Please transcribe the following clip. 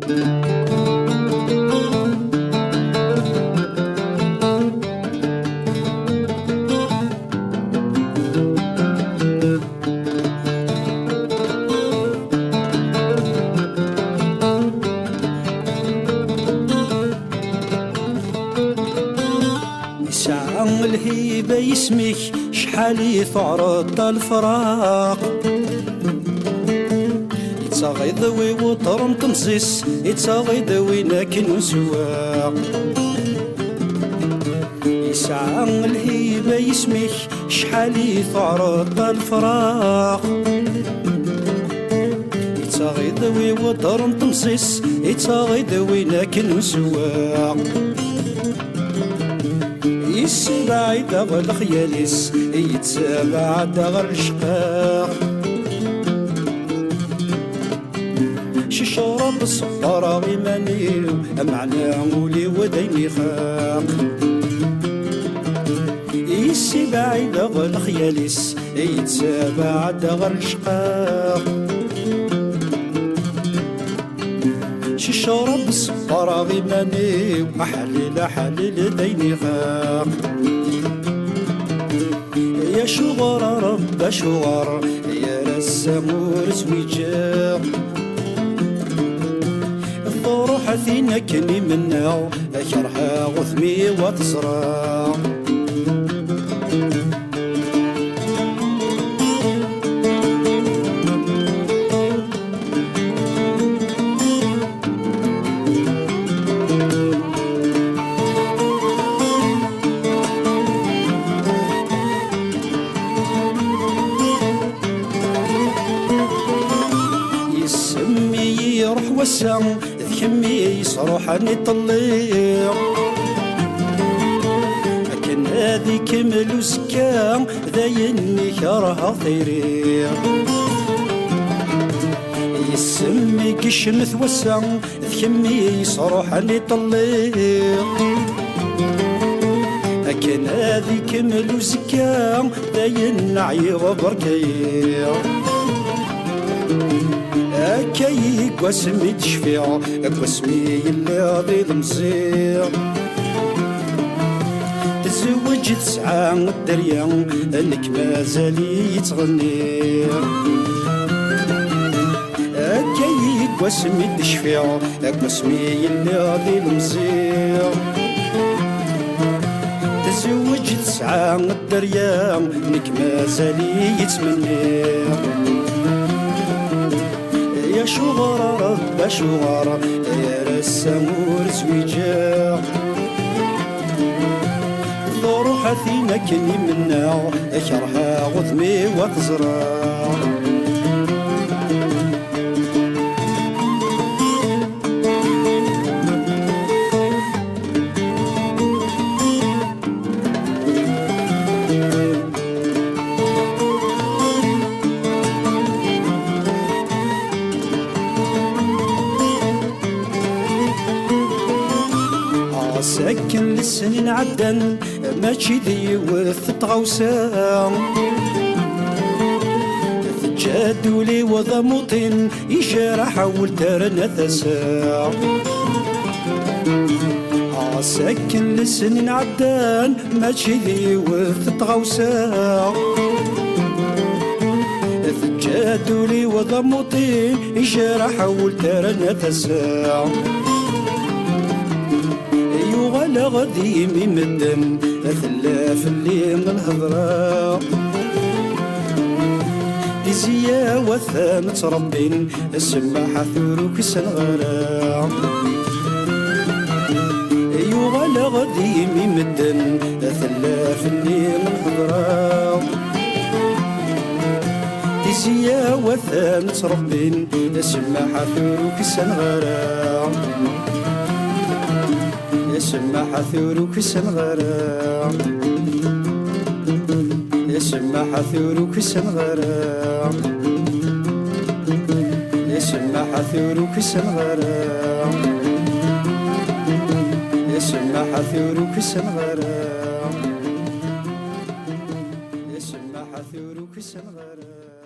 يسعى الهيبة يسمك شحال تعرض الفراق، يتغيضوي وطرم تمزيس يتغيضوي لكن نسواق. يسعى الهيبة يسمك شحال تعرض الفراق، يتغيضوي وطرم تمزيس يتغيضوي لكن نسواق. يسبع دغ الخياليس يتسابع دغ الشقاق، شرب الصبارة غيمانيو معناه مولي وديني خاق. يسبع دغ الخياليس يتسابع دغ الشقاق، شرب الصبارة غيماني وحليل حليل ديني خاق. يا شغر رب شغر يا رسام ورزويجا، الضروح ثينا كني منا كرها غثمي وتصرا. يروح وسام ذكمي يصروح اني طليق، لكن هذي كمل وسكام ذايني كرها ثيريق. يسمي كشمث وسام ذكمي يصروح اني طليق، لكن هذي كمل وسكام ذاين عيغ بركيق. أكاي قسمي تشفيع قسمي اللي ضي المزيع، تزوج تسعى الدريا انك مازالي يتغني. أكاي قسمي تشفيع قسمي اللي ضي المزيع، تزوج تسعى الدريا انك مازالي يتمني. يا شغر رب شغر يا رسام ورزويجا، ضروح ثينا كني منا كرها غثمي وتزرع. ساكن للسنين عدن ماشي ذي وثت غوسام، جادولي وذا موطن يشارع حول ترنا ثسا. ساكن للسنين عدن ماشي ذي وثت غوسام، جادولي وذا موطن يشارع حول ترنا ثسا. ولا غدي مدن ثلاث اللي من الهضره، ديزيا وثامت ربي السماحة ثروك سنغرا. ولا غدي مدن ثلاث اللي من الهضره، ديزيا وثامت ربي السماحة ثروك سنغرا. يسمح ثوروك سنغرا، يسمح ثوروك سنغرا، يسمح ثوروك سنغرا، يسمح ثوروك سنغرا، يسمح ثوروك سنغرا.